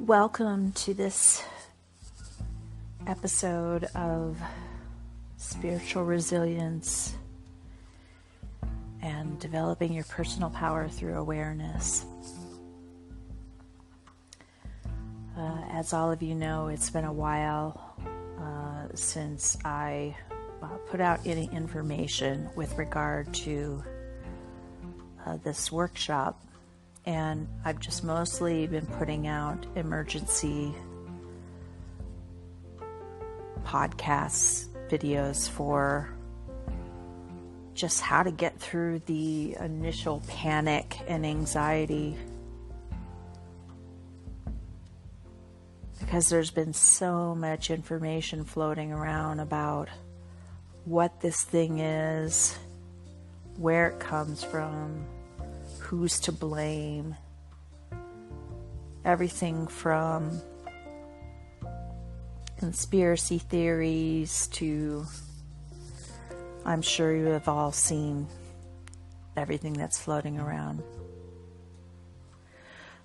Welcome to this episode of Spiritual Resilience and Developing Your Personal Power Through Awareness. As all of you know, it's been a while since I put out any information with regard to this workshop. And I've just mostly been putting out emergency podcasts, videos for just how to get through the initial panic and anxiety. Because there's been so much information floating around about what this thing is, where it comes from, who's to blame, everything from conspiracy theories to, I'm sure you have all seen everything that's floating around.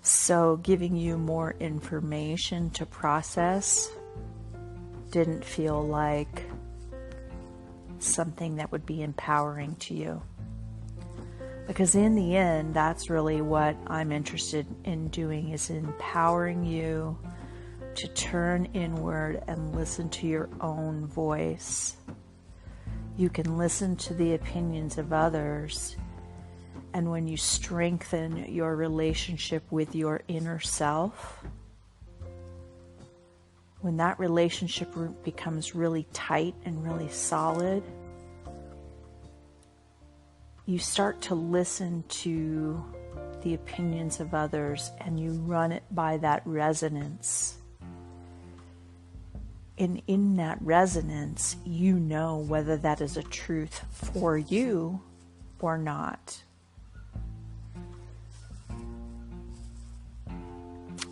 So giving you more information to process didn't feel like something that would be empowering to you. Because in the end, that's really what I'm interested in doing, is empowering you to turn inward and listen to your own voice. You can listen to the opinions of others, and when you strengthen your relationship with your inner self, when that relationship becomes really tight and really solid, you start to listen to the opinions of others and you run it by that resonance. And in that resonance, you know whether that is a truth for you or not.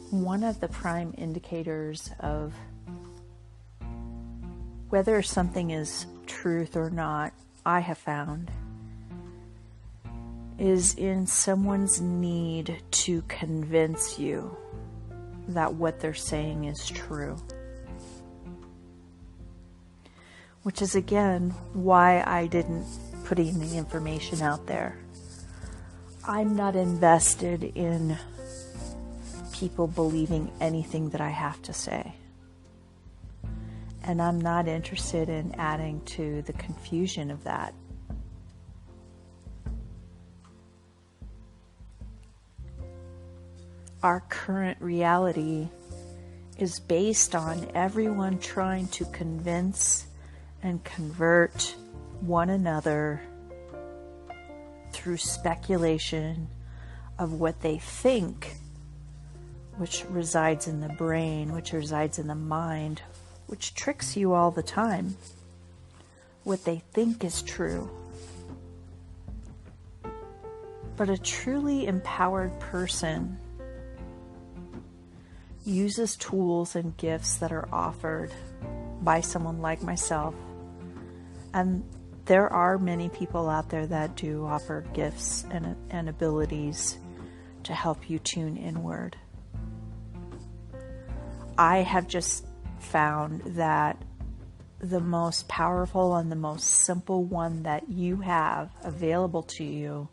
One of the prime indicators of whether something is truth or not, I have found, is in someone's need to convince you that what they're saying is true. Which is, again, why I didn't put any information out there. I'm not invested in people believing anything that I have to say. And I'm not interested in adding to the confusion of that. Our current reality is based on everyone trying to convince and convert one another through speculation of what they think, which resides in the brain, which resides in the mind, which tricks you all the time. What they think is true. But a truly empowered person uses tools and gifts that are offered by someone like myself. And there are many people out there that do offer gifts and abilities to help you tune inward. I have just found that the most powerful and the most simple one that you have available to you,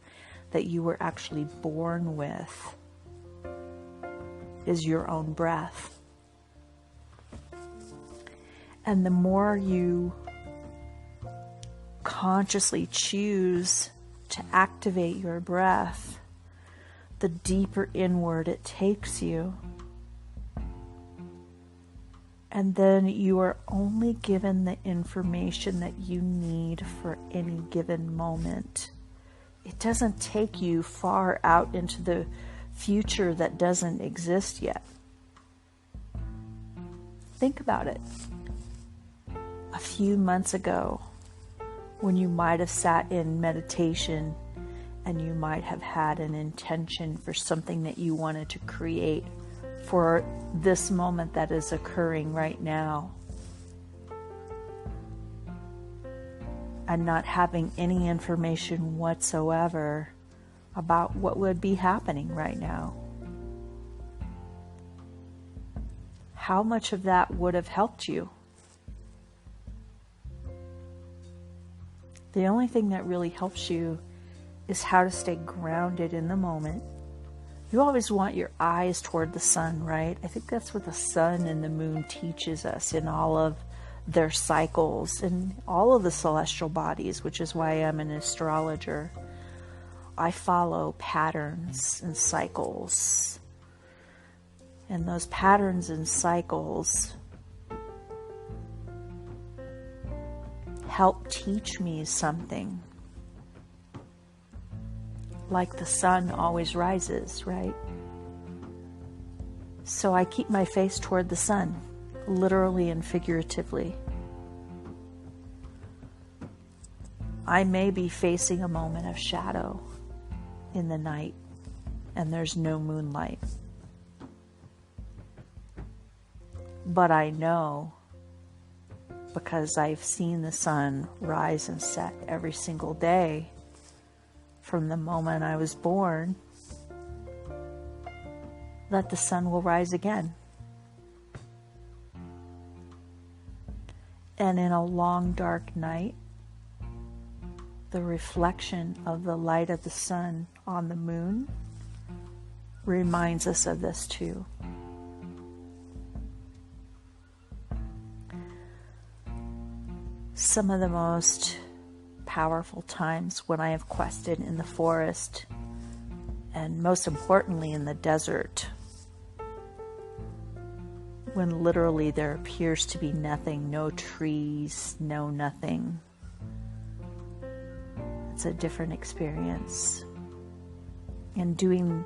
that you were actually born with, is your own breath. And the more you consciously choose to activate your breath, the deeper inward it takes you. And then you are only given the information that you need for any given moment. It doesn't take you far out into the future that doesn't exist yet. Think about it. A few months ago, when you might have sat in meditation and you might have had an intention for something that you wanted to create for this moment that is occurring right now, and not having any information whatsoever about what would be happening right now. how much of that would have helped you? The only thing that really helps you is how to stay grounded in the moment. You always want your eyes toward the sun, right? I think that's what the sun and the moon teaches us in all of their cycles and all of the celestial bodies, which is why I'm an astrologer. I follow patterns and cycles. And those patterns and cycles help teach me something. Like the sun always rises, right? So I keep my face toward the sun, literally and figuratively. I may be facing a moment of shadow in the night, and there's no moonlight. But I know, because I've seen the sun rise and set every single day from the moment I was born, that the sun will rise again. And in a long dark night, the reflection of the light of the sun on the moon reminds us of this too. Some of the most powerful times when I have quested in the forest, and most importantly in the desert, when literally there appears to be nothing, no trees, no nothing. It's a different experience. And doing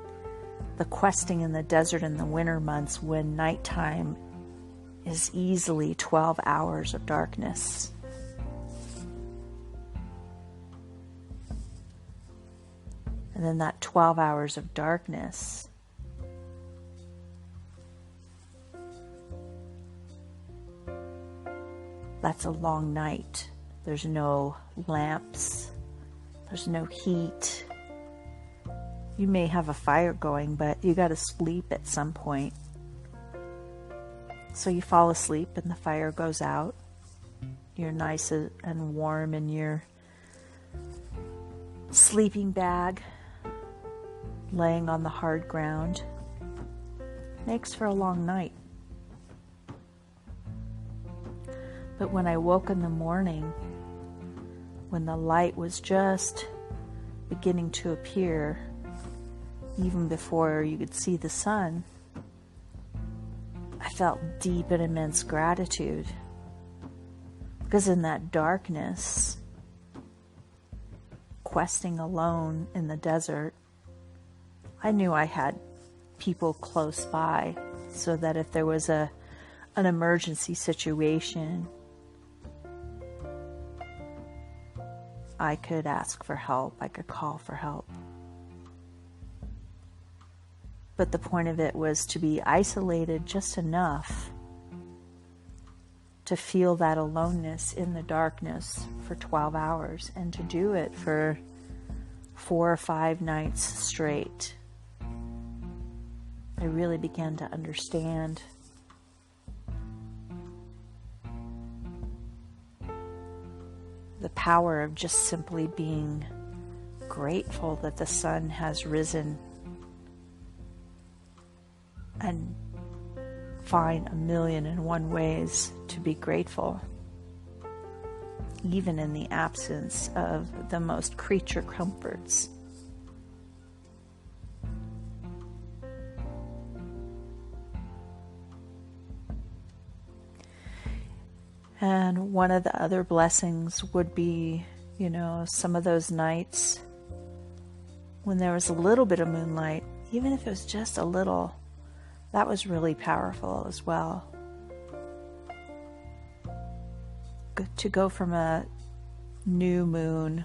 the questing in the desert in the winter months when nighttime is easily 12 hours of darkness. And then that 12 hours of darkness that's a long night. There's no lamps. There's no heat. You may have a fire going, but you got to sleep at some point. So you fall asleep and the fire goes out. You're nice and warm in your sleeping bag, laying on the hard ground. Makes for a long night. But when I woke in the morning, when the light was just beginning to appear, even before you could see the sun, I felt deep and immense gratitude. Because in that darkness, questing alone in the desert, I knew I had people close by so that if there was an emergency situation, I could ask for help. I could call for help. But the point of it was to be isolated just enough to feel that aloneness in the darkness for 12 hours and to do it for 4 or 5 nights straight. I really began to understand the power of just simply being grateful that the sun has risen, and find 1,000,001 ways to be grateful, even in the absence of the most creature comforts. And one of the other blessings would be, some of those nights when there was a little bit of moonlight, even if it was just a little, that was really powerful as well. To go from a new moon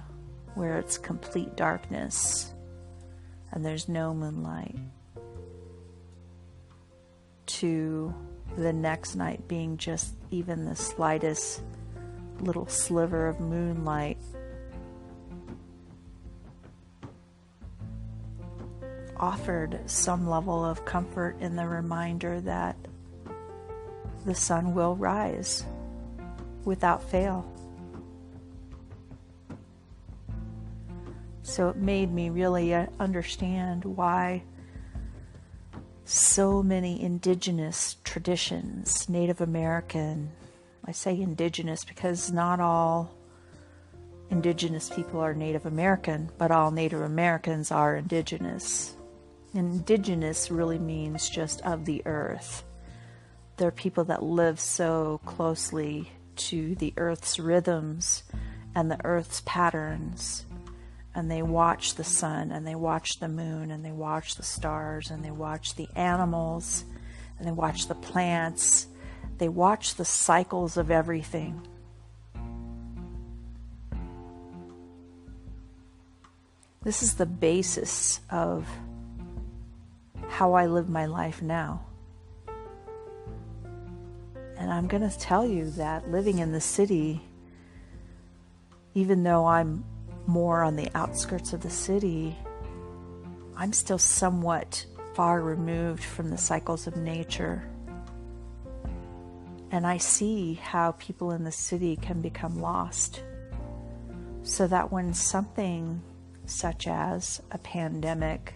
where it's complete darkness and there's no moonlight to the next night being just even the slightest little sliver of moonlight offered some level of comfort in the reminder that the sun will rise without fail. So it made me really understand why so many indigenous traditions, Native American, I say indigenous because not all indigenous people are Native American, but all Native Americans are indigenous. Indigenous really means just of the earth. They're people that live so closely to the earth's rhythms and the earth's patterns. And they watch the sun, and they watch the moon, and they watch the stars, and they watch the animals, and they watch the plants. They watch the cycles of everything. This is the basis of how I live my life now. And I'm going to tell you that living in the city, even though I'm more on the outskirts of the city, I'm still somewhat far removed from the cycles of nature. And I see how people in the city can become lost. So that when something such as a pandemic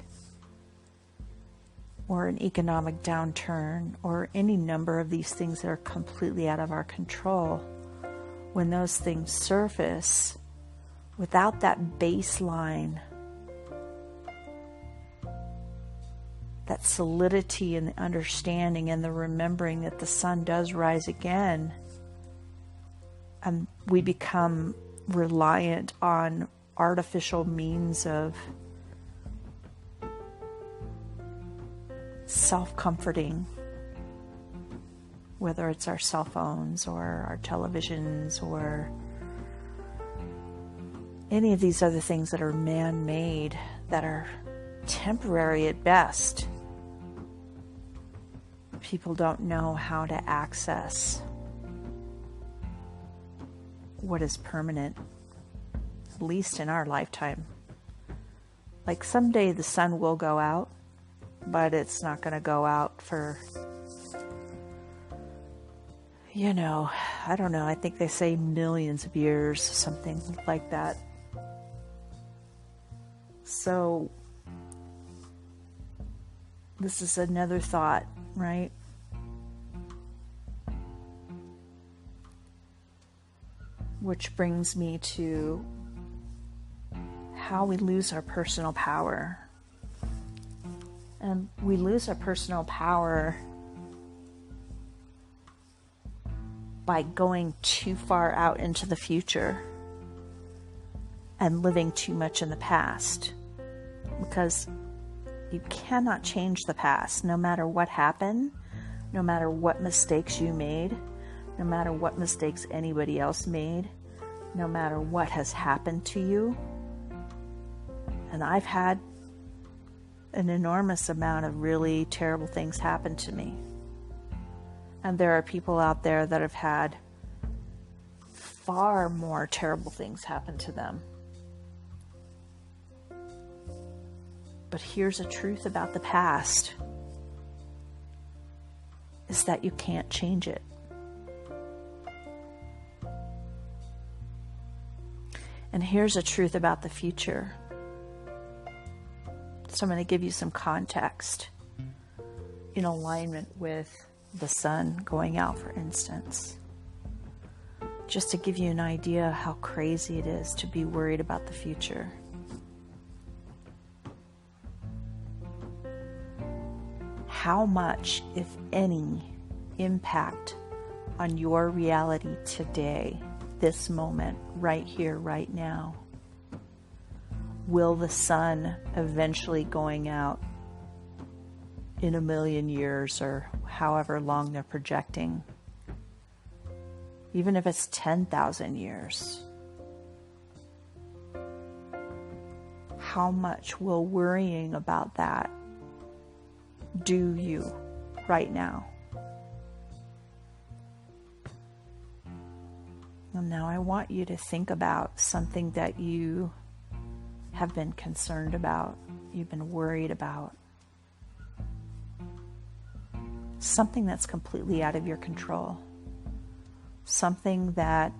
or an economic downturn or any number of these things that are completely out of our control, when those things surface, without that baseline, that solidity and the understanding and the remembering that the sun does rise again, and we become reliant on artificial means of self-comforting, whether it's our cell phones or our televisions or any of these other things that are man-made, that are temporary at best. People don't know how to access what is permanent, at least in our lifetime. Like someday the sun will go out, but it's not going to go out for, I don't know, I think they say millions of years, something like that. So this is another thought, right? Which brings me to how we lose our personal power. And we lose our personal power by going too far out into the future and living too much in the past. Because you cannot change the past, no matter what happened, no matter what mistakes you made, no matter what mistakes anybody else made, no matter what has happened to you. And I've had an enormous amount of really terrible things happen to me. And there are people out there that have had far more terrible things happen to them. But here's a truth about the past, is that you can't change it. And here's a truth about the future. So I'm going to give you some context in alignment with the sun going out, for instance. Just to give you an idea how crazy it is to be worried about the future. How much, if any, impact on your reality today, this moment, right here, right now, will the sun eventually going out in 1,000,000 years or however long they're projecting, even if it's 10,000 years, how much will worrying about that do you right now? And now I want you to think about something that you have been concerned about, you've been worried about. something that's completely out of your control. Something that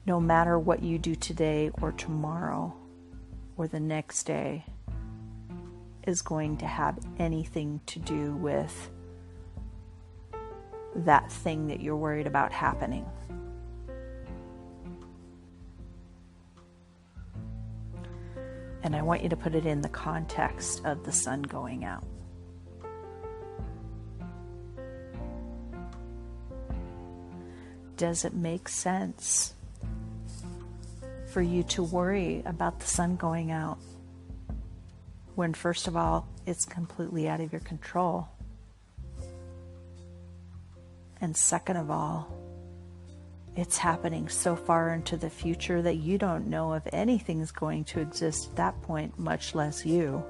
no matter what you do today or tomorrow or the next day is going to have anything to do with that thing that you're worried about happening. And I want you to put it in the context of the sun going out. Does it make sense for you to worry about the sun going out when, first of all, it's completely out of your control? And second of all, it's happening so far into the future that you don't know if anything's going to exist at that point, much less you.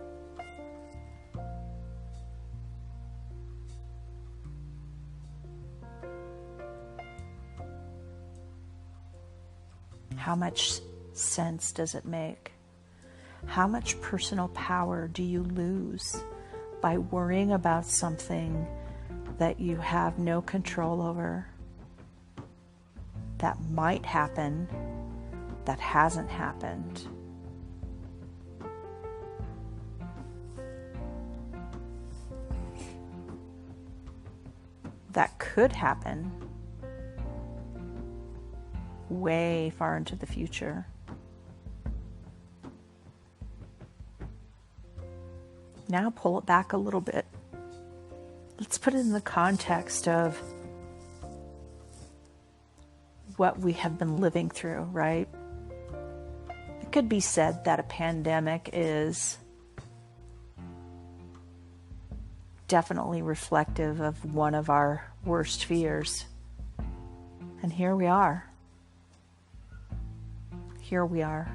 How much sense does it make? How much personal power do you lose by worrying about something that you have no control over, that might happen, that hasn't happened? That could happen way far into the future. Now pull it back a little bit. Let's put it in the context of what we have been living through, right? It could be said that a pandemic is definitely reflective of one of our worst fears. And here we are. Here we are.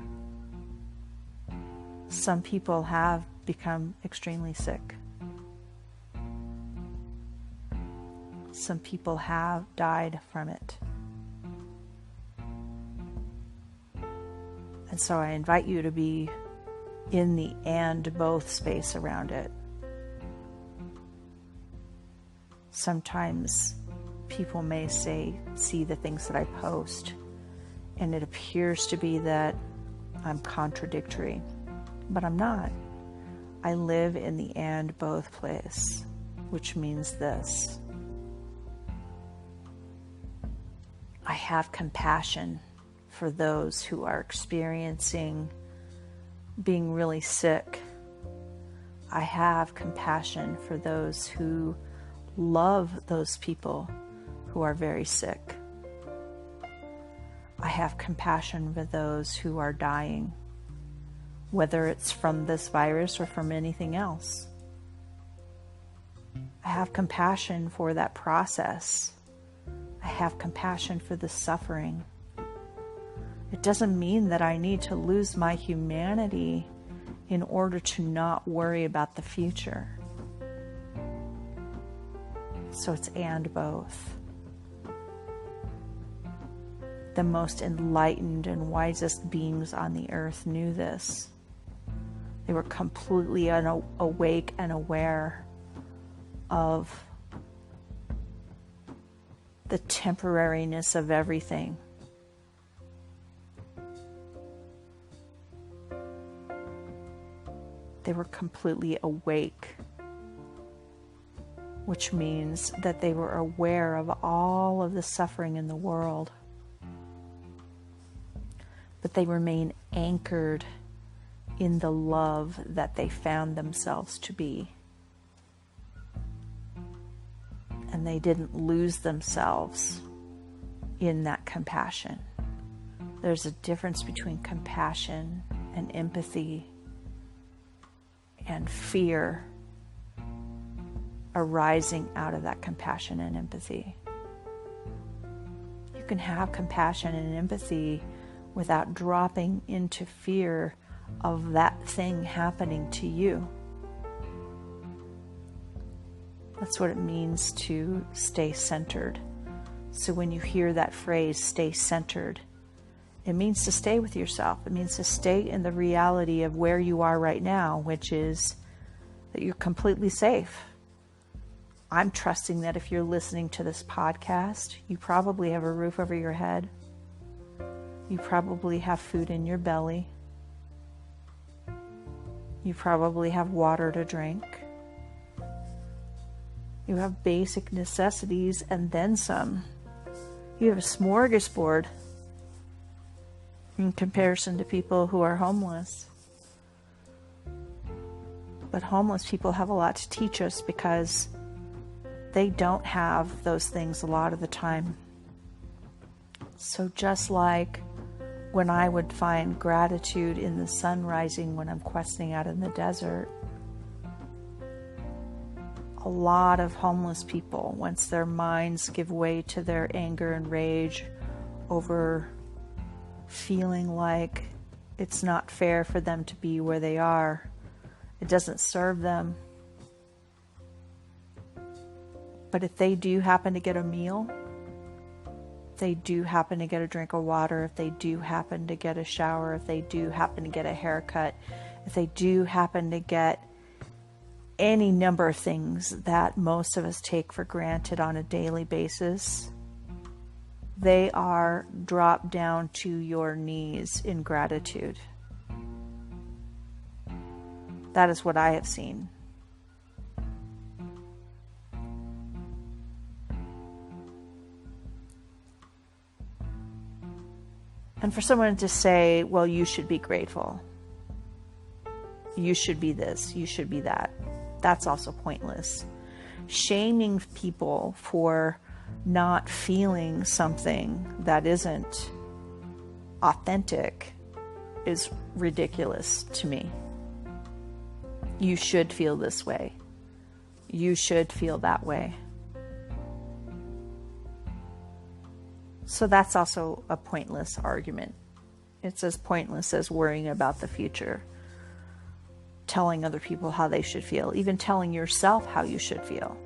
Some people have become extremely sick. Some people have died from it. And so I invite you to be in the and both space around it. Sometimes people may see the things that I post, and it appears to be that I'm contradictory, but I'm not. I live in the and both place, which means this. I have compassion for those who are experiencing being really sick. I have compassion for those who love those people who are very sick. I have compassion for those who are dying, whether it's from this virus or from anything else. I have compassion for that process. I have compassion for the suffering. It doesn't mean that I need to lose my humanity in order to not worry about the future. So it's and both. The most enlightened and wisest beings on the earth knew this. They were completely awake and aware of the temporariness of everything. They were completely awake, which means that they were aware of all of the suffering in the world. But they remain anchored in the love that they found themselves to be. And they didn't lose themselves in that compassion. There's a difference between compassion and empathy and fear arising out of that compassion and empathy. You can have compassion and empathy without dropping into fear of that thing happening to you. That's what it means to stay centered. So when you hear that phrase, stay centered, it means to stay with yourself. It means to stay in the reality of where you are right now, which is that you're completely safe. I'm trusting that if you're listening to this podcast, you probably have a roof over your head. You probably have food in your belly. You probably have water to drink. You have basic necessities and then some. You have a smorgasbord in comparison to people who are homeless. But homeless people have a lot to teach us because they don't have those things a lot of the time. So just like when I would find gratitude in the sun rising when I'm questing out in the desert, a lot of homeless people, once their minds give way to their anger and rage over feeling like it's not fair for them to be where they are, it doesn't serve them. But if they do happen to get a meal, if they do happen to get a drink of water, if they do happen to get a shower, if they do happen to get a haircut, if they do happen to get any number of things that most of us take for granted on a daily basis, they are dropped down to your knees in gratitude. That is what I have seen. And for someone to say, well, you should be grateful. You should be this, you should be that. That's also pointless. Shaming people for not feeling something that isn't authentic is ridiculous to me. You should feel this way. You should feel that way. So that's also a pointless argument. It's as pointless as worrying about the future, telling other people how they should feel, even telling yourself how you should feel.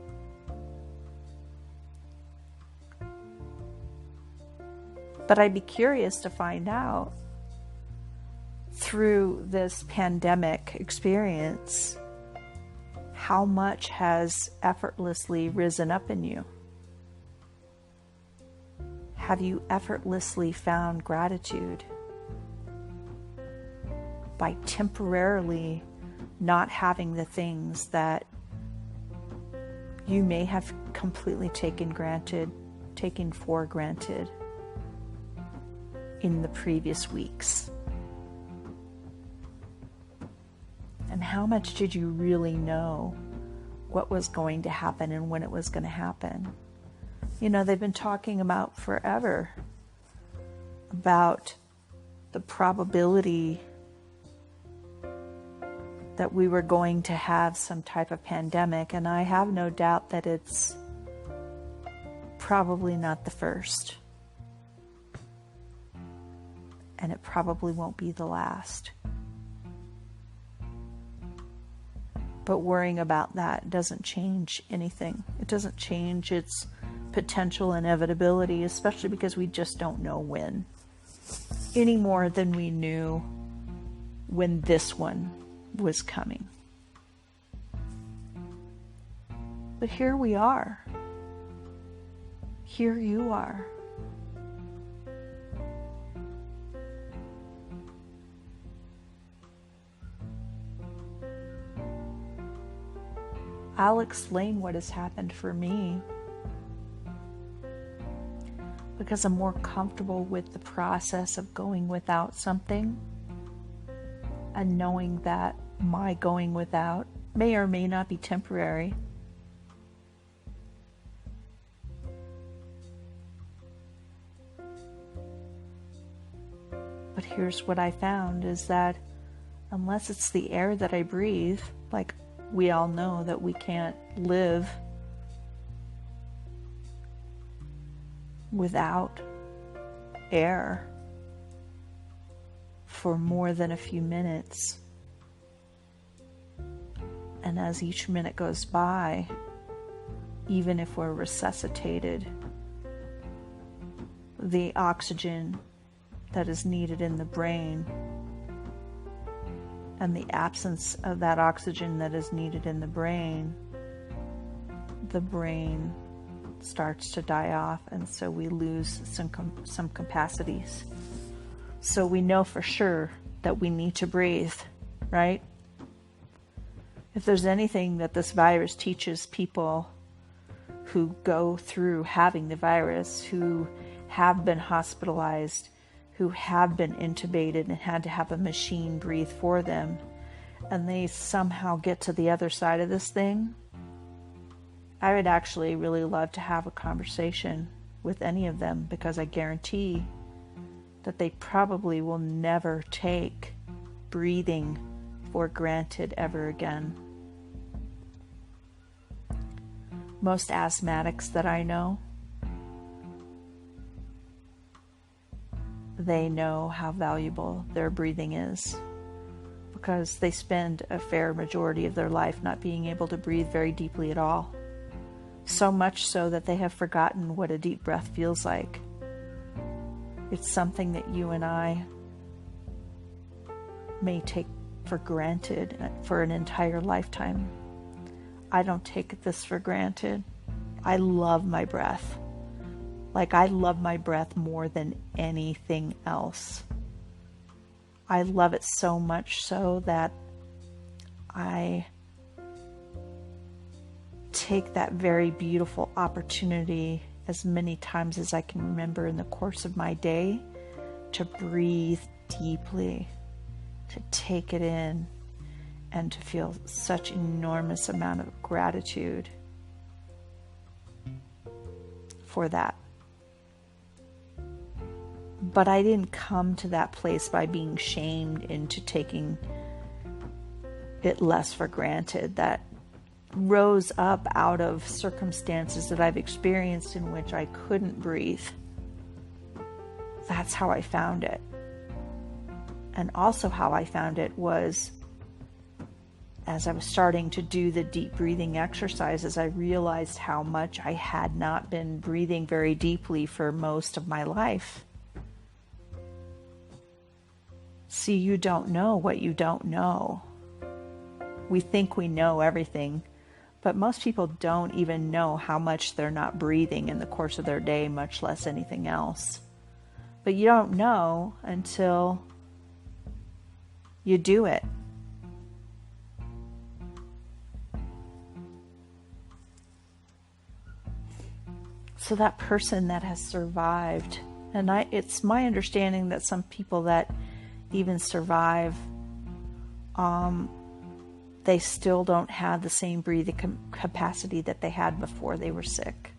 But I'd be curious to find out through this pandemic experience how much has effortlessly risen up in you. Have you effortlessly found gratitude by temporarily not having the things that you may have completely taken for granted in the previous weeks? And how much did you really know what was going to happen and when it was going to happen? You know, they've been talking about forever about the probability that we were going to have some type of pandemic, and I have no doubt that it's probably not the first. And it probably won't be the last. But worrying about that doesn't change anything. It doesn't change its potential inevitability, especially because we just don't know when. Any more than we knew when this one was coming. But here we are. Here you are. I'll explain what has happened for me because I'm more comfortable with the process of going without something and knowing that my going without may or may not be temporary. But here's what I found is that unless it's the air that I breathe, like we all know that we can't live without air for more than a few minutes. And as each minute goes by, even if we're resuscitated, the oxygen that is needed in the brain and the absence of that oxygen that is needed in the brain the brain starts to die off, and so we lose some capacities. So we know for sure that we need to breathe, right? If there's anything that this virus teaches people who go through having the virus, who have been hospitalized, who have been intubated and had to have a machine breathe for them, and they somehow get to the other side of this thing, I would actually really love to have a conversation with any of them, because I guarantee that they probably will never take breathing for granted ever again. Most asthmatics that I know, they know how valuable their breathing is, because they spend a fair majority of their life not being able to breathe very deeply at all. So much so that they have forgotten what a deep breath feels like. It's something that you and I may take for granted for an entire lifetime. I don't take this for granted. I love my breath. Like, I love my breath more than anything else. I love it so much so that I take that very beautiful opportunity as many times as I can remember in the course of my day to breathe deeply, to take it in, and to feel such enormous amount of gratitude for that. But I didn't come to that place by being shamed into taking it less for granted. That rose up out of circumstances that I've experienced in which I couldn't breathe. That's how I found it. And also how I found it was as I was starting to do the deep breathing exercises, I realized how much I had not been breathing very deeply for most of my life. See, you don't know what you don't know. We think we know everything, but most people don't even know how much they're not breathing in the course of their day, much less anything else. But you don't know until you do it. So that person that has survived, and it's my understanding that some people that even survive, they still don't have the same breathing capacity that they had before they were sick.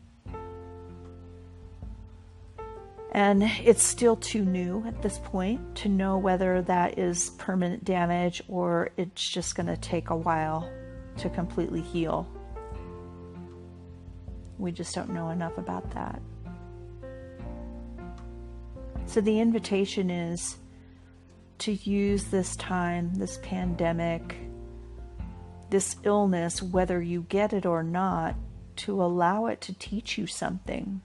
And it's still too new at this point to know whether that is permanent damage or it's just going to take a while to completely heal. We just don't know enough about that. So the invitation is to use this time, this pandemic, this illness, whether you get it or not, to allow it to teach you something.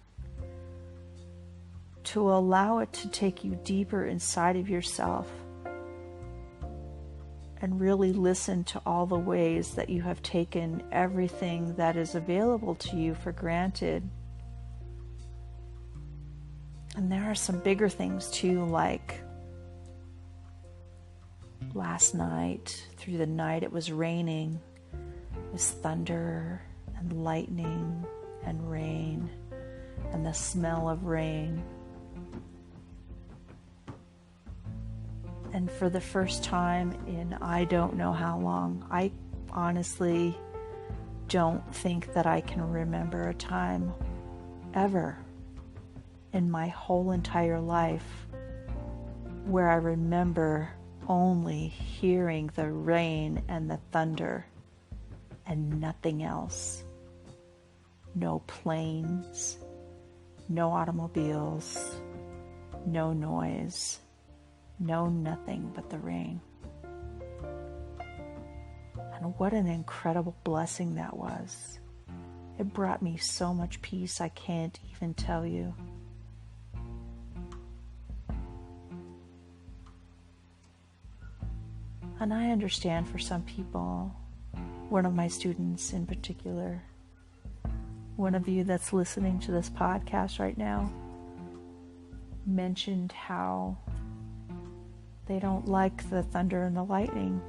To allow it to take you deeper inside of yourself and really listen to all the ways that you have taken everything that is available to you for granted. And there are some bigger things too, like last night, through the night it was raining. It was thunder and lightning and rain and the smell of rain. And for the first time in I don't know how long, I honestly don't think that I can remember a time ever in my whole entire life where I remember only hearing the rain and the thunder and nothing else. No planes, no automobiles, no noise. No, nothing but the rain. And what an incredible blessing that was. It brought me so much peace I can't even tell you. And I understand for some people, one of my students in particular, One of you that's listening to this podcast right now mentioned how they don't like the thunder and the lightning.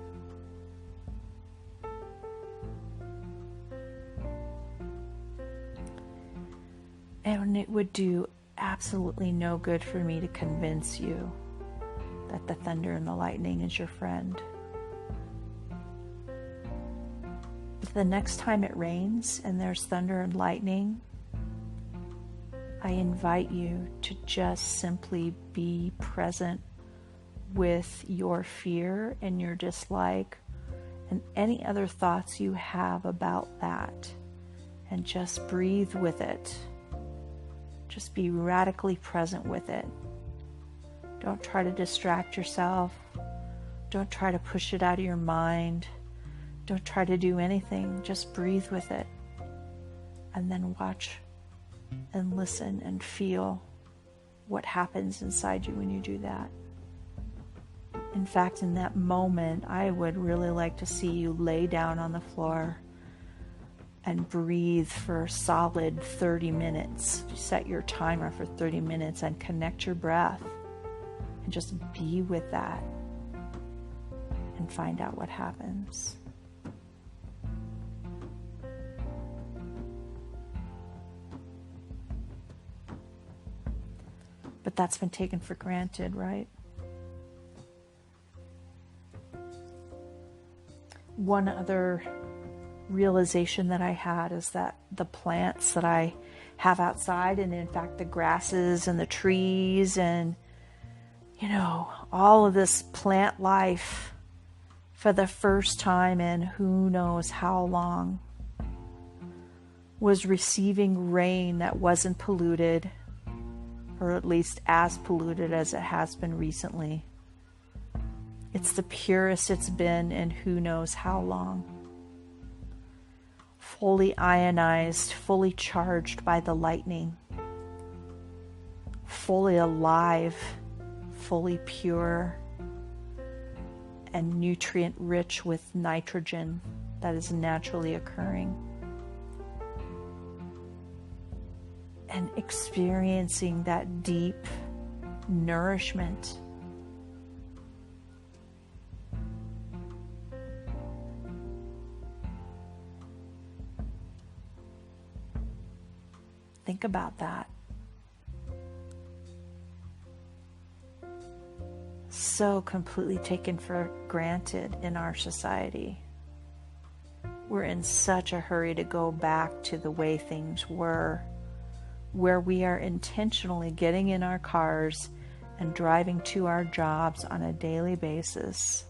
And it would do absolutely no good for me to convince you that the thunder and the lightning is your friend. But the next time it rains and there's thunder and lightning, I invite you to just simply be present with your fear and your dislike and any other thoughts you have about that, and just breathe with it. Just be radically present with it. Don't try to distract yourself. Don't try to push it out of your mind. Don't try to do anything. Just breathe with it. And then watch and listen and feel what happens inside you when you do that. In fact, in that moment, I would really like to see you lay down on the floor and breathe for a solid 30 minutes. Set your timer for 30 minutes and connect your breath. And just be with that. And find out what happens. But that's been taken for granted, right? One other realization that I had is that the plants that I have outside, and in fact the grasses and the trees and all of this plant life, for the first time in who knows how long, was receiving rain that wasn't polluted, or at least as polluted as it has been recently. It's the purest it's been in who knows how long. Fully ionized, fully charged by the lightning, fully alive, fully pure, and nutrient rich with nitrogen that is naturally occurring. And experiencing that deep nourishment. Think about that. So completely taken for granted in our society. We're in such a hurry to go back to the way things were, where we are intentionally getting in our cars and driving to our jobs on a daily basis.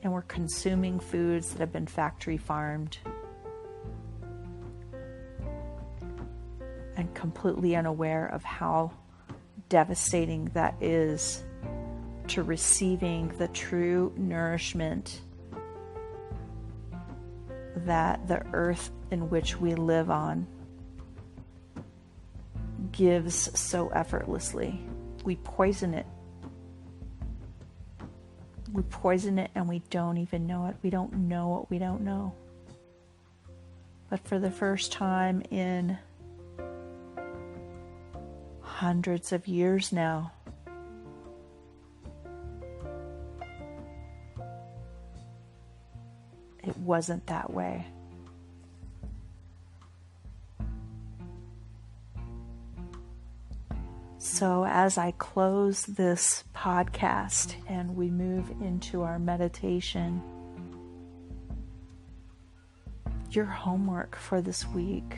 And we're consuming foods that have been factory farmed. And completely unaware of how devastating that is to receiving the true nourishment that the earth in which we live on gives so effortlessly. We poison it. We poison it and we don't even know it. We don't know what we don't know. But for the first time in hundreds of years now, it wasn't that way. So as I close this podcast and we move into our meditation, your homework for this week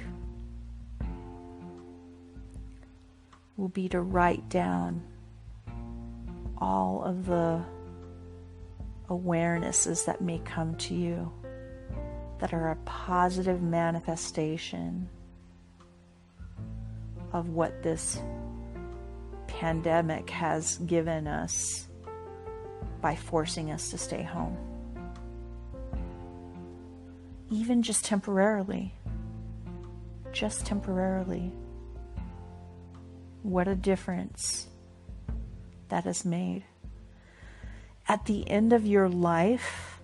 will be to write down all of the awarenesses that may come to you that are a positive manifestation of what this pandemic has given us by forcing us to stay home. Even just temporarily. Just temporarily. What a difference that has made. At the end of your life,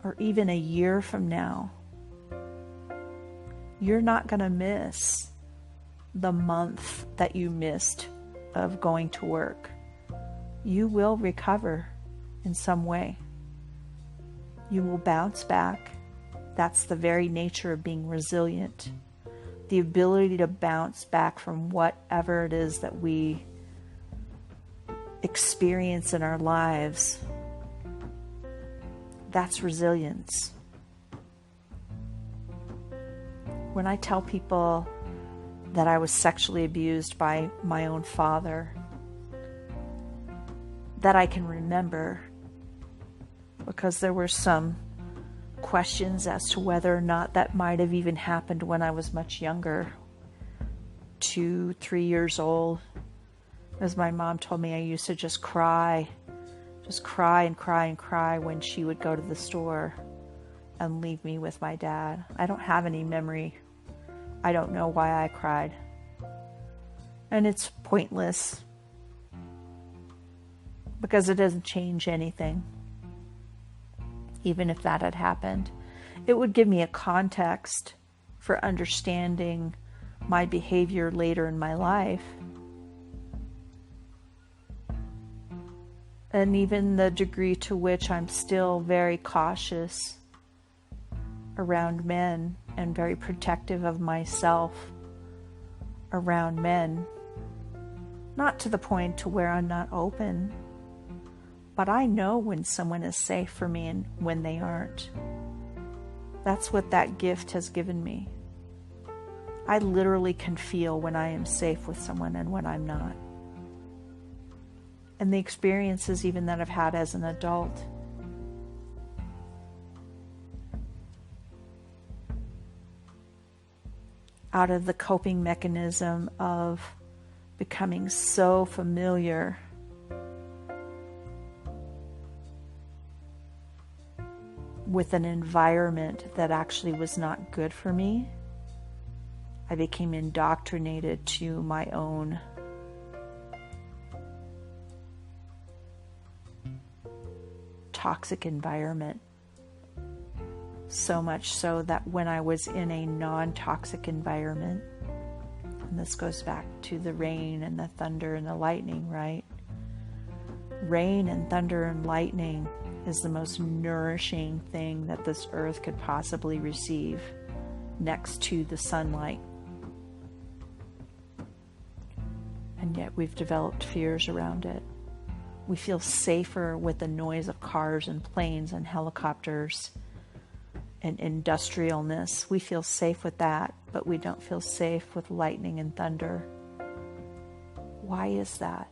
or even a year from now, you're not going to miss the month that you missed of going to work. You will recover in some way. You will bounce back. That's the very nature of being resilient. The ability to bounce back from whatever it is that we experience in our lives. That's resilience. When I tell people that I was sexually abused by my own father, that I can remember, because there were some questions as to whether or not that might have even happened when I was much younger, 2, 3 years old. As my mom told me, I used to just cry and cry and cry when she would go to the store and leave me with my dad. I don't have any memory. I don't know why I cried. And it's pointless, because it doesn't change anything. Even if that had happened, it would give me a context for understanding my behavior later in my life. And even the degree to which I'm still very cautious around men and very protective of myself around men. Not to the point to where I'm not open, but I know when someone is safe for me and when they aren't. That's what that gift has given me. I literally can feel when I am safe with someone and when I'm not. And the experiences even that I've had as an adult. Out of the coping mechanism of becoming so familiar with an environment that actually was not good for me, I became indoctrinated to my own toxic environment. So much so that when I was in a non-toxic environment, and this goes back to the rain and the thunder and the lightning, right? Rain and thunder and lightning is the most nourishing thing that this earth could possibly receive, next to the sunlight. And yet we've developed fears around it. We feel safer with the noise of cars and planes and helicopters and industrialness. We feel safe with that, but we don't feel safe with lightning and thunder. Why is that?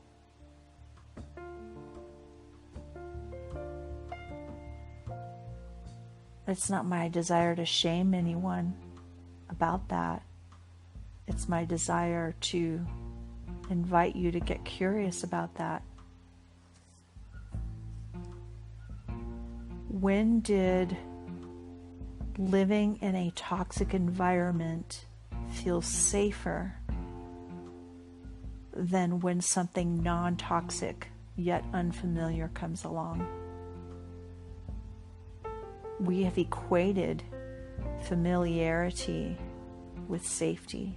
It's not my desire to shame anyone about that. It's my desire to invite you to get curious about that. When did living in a toxic environment feel safer than when something non-toxic yet unfamiliar comes along? We have equated familiarity with safety.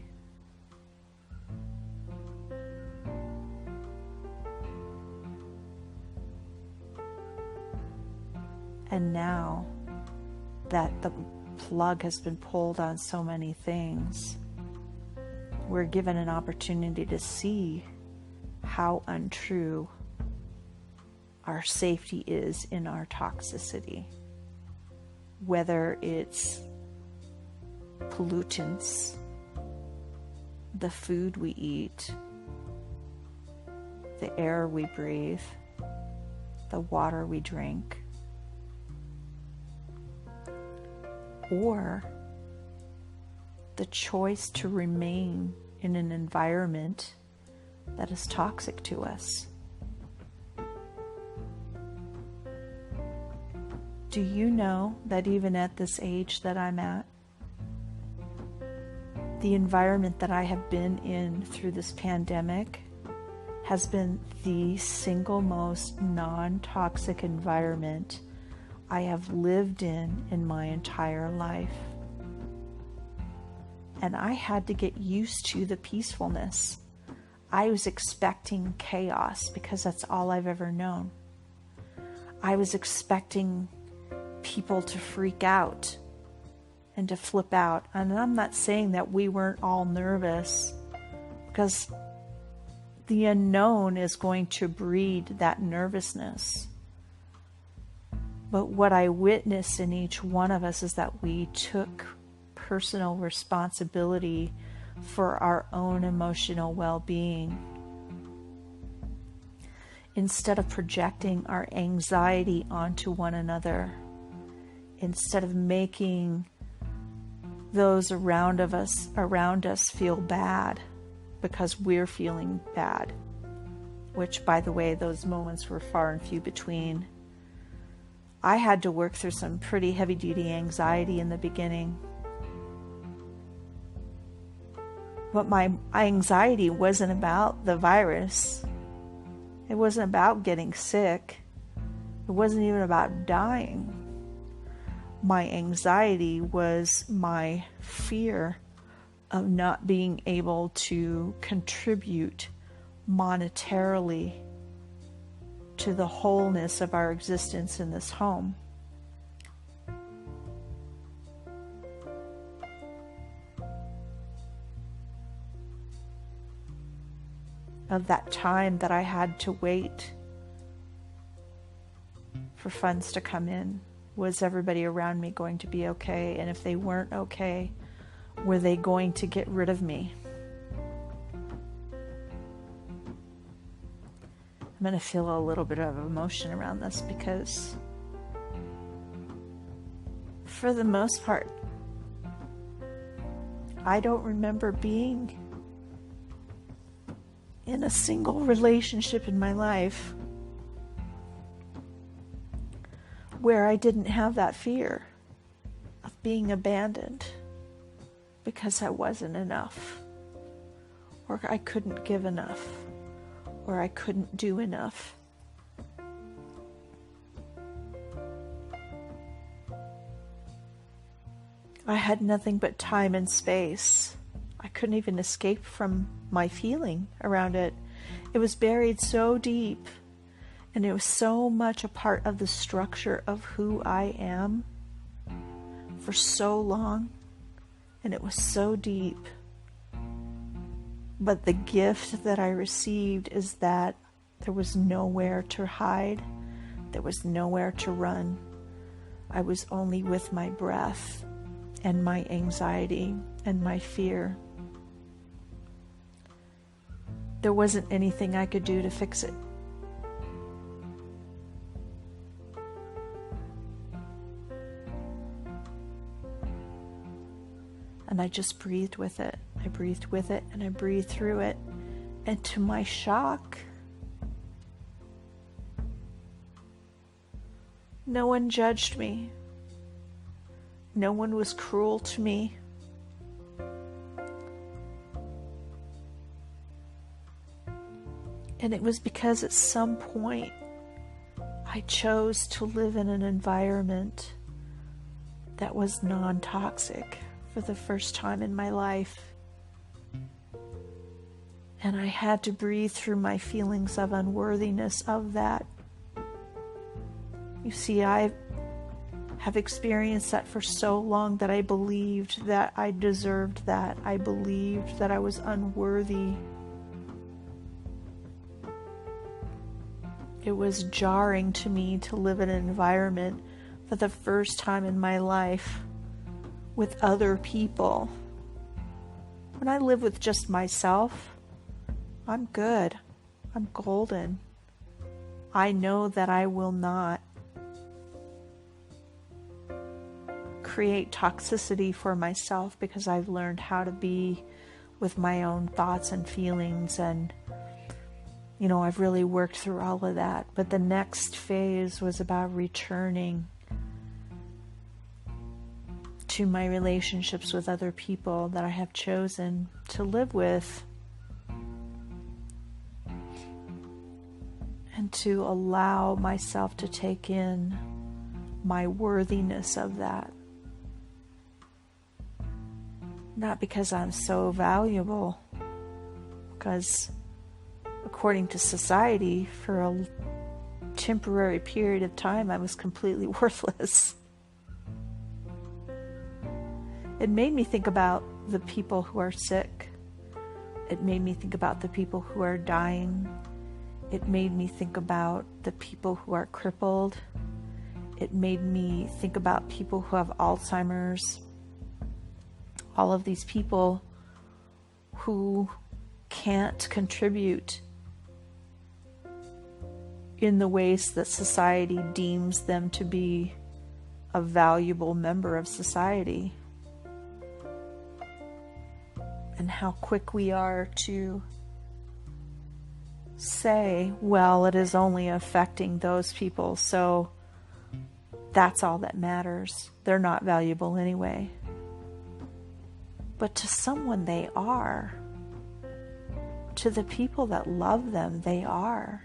And now that the plug has been pulled on so many things, we're given an opportunity to see how untrue our safety is in our toxicity. Whether it's pollutants, the food we eat, the air we breathe, the water we drink, or the choice to remain in an environment that is toxic to us. Do you know that even at this age that I'm at, the environment that I have been in through this pandemic has been the single most non-toxic environment I have lived in my entire life. And I had to get used to the peacefulness. I was expecting chaos because that's all I've ever known. I was expecting people to freak out and to flip out. And I'm not saying that we weren't all nervous, because the unknown is going to breed that nervousness. But what I witnessed in each one of us is that we took personal responsibility for our own emotional well-being. Instead of projecting our anxiety onto one another, instead of making those around us feel bad because we're feeling bad, which, by the way, those moments were far and few between. I had to work through some pretty heavy-duty anxiety in the beginning. But my anxiety wasn't about the virus. It wasn't about getting sick. It wasn't even about dying. My anxiety was my fear of not being able to contribute monetarily to the wholeness of our existence in this home. Of that time that I had to wait for funds to come in. Was everybody around me going to be okay? And if they weren't okay, were they going to get rid of me? I'm going to feel a little bit of emotion around this because for the most part, I don't remember being in a single relationship in my life where I didn't have that fear of being abandoned because I wasn't enough, or I couldn't give enough, or I couldn't do enough. I had nothing but time and space. I couldn't even escape from my feeling around it. It was buried so deep, and it was so much a part of the structure of who I am for so long, and it was so deep. But the gift that I received is that there was nowhere to hide. There was nowhere to run. I was only with my breath and my anxiety and my fear. There wasn't anything I could do to fix it. And I just breathed with it. I breathed with it and I breathed through it. And to my shock, no one judged me. No one was cruel to me. And it was because at some point I chose to live in an environment that was non-toxic for the first time in my life. And I had to breathe through my feelings of unworthiness of that. You see, I have experienced that for so long that I believed that I deserved that. I believed that I was unworthy. It was jarring to me to live in an environment for the first time in my life with other people. When I live with just myself, I'm good. I'm golden. I know that I will not create toxicity for myself because I've learned how to be with my own thoughts and feelings, and I've really worked through all of that. But the next phase was about returning to my relationships with other people that I have chosen to live with, and to allow myself to take in my worthiness of that. Not because I'm so valuable, because according to society, for a temporary period of time, I was completely worthless. It made me think about the people who are sick. It made me think about the people who are dying. It made me think about the people who are crippled. It made me think about people who have Alzheimer's. All of these people who can't contribute in the ways that society deems them to be a valuable member of society. And how quick we are to say, well, it is only affecting those people, so that's all that matters. They're not valuable anyway. But to someone they are. To the people that love them, they are.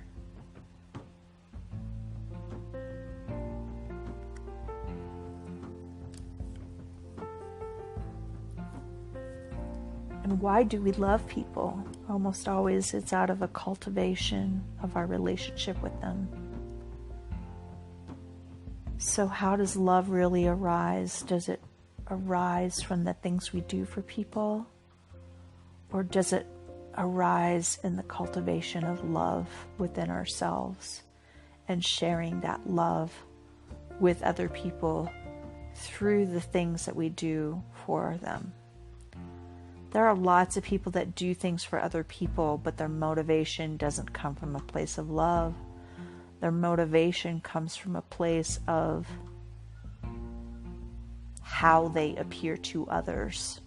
And why do we love people? Almost always it's out of a cultivation of our relationship with them. So how does love really arise? Does it arise from the things we do for people? Or does it arise in the cultivation of love within ourselves and sharing that love with other people through the things that we do for them? There are lots of people that do things for other people, but their motivation doesn't come from a place of love. Their motivation comes from a place of how they appear to others,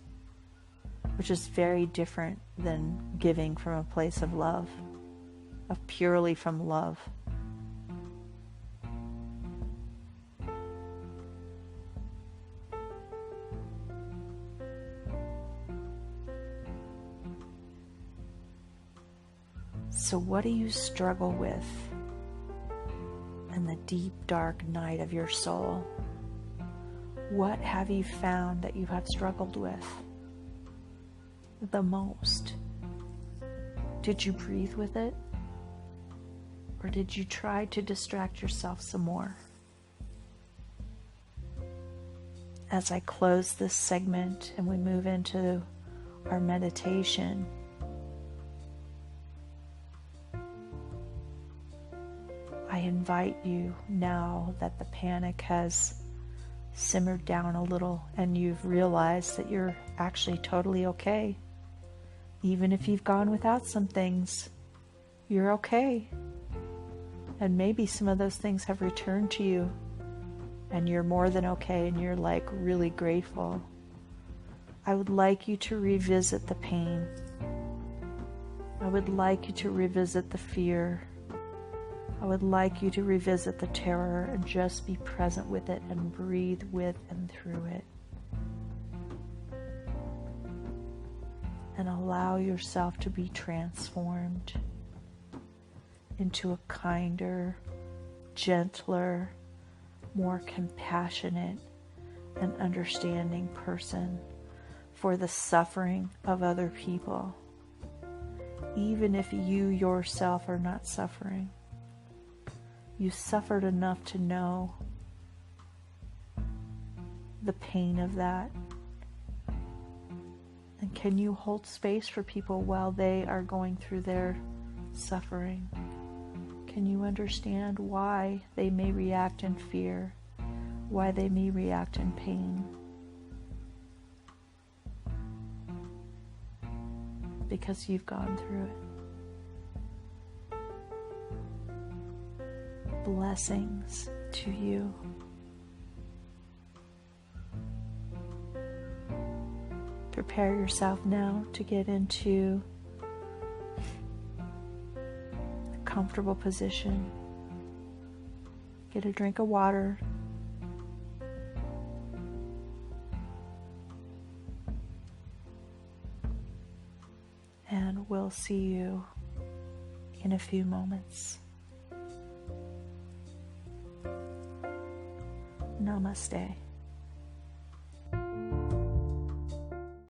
which is very different than giving from a place of love, of purely from love. So what do you struggle with in the deep, dark night of your soul? What have you found that you have struggled with the most? Did you breathe with it? Or did you try to distract yourself some more? As I close this segment and we move into our meditation, I invite you, now that the panic has simmered down a little and you've realized that you're actually totally okay. Even if you've gone without some things, you're okay. And maybe some of those things have returned to you and you're more than okay and you're like really grateful. I would like you to revisit the pain. I would like you to revisit the fear. I would like you to revisit the terror and just be present with it and breathe with and through it. And allow yourself to be transformed into a kinder, gentler, more compassionate and understanding person for the suffering of other people, even if you yourself are not suffering. You suffered enough to know the pain of that. And can you hold space for people while they are going through their suffering? Can you understand why they may react in fear, why they may react in pain? Because you've gone through it. Blessings to you. Prepare yourself now to get into a comfortable position. Get a drink of water. And we'll see you in a few moments. Namaste.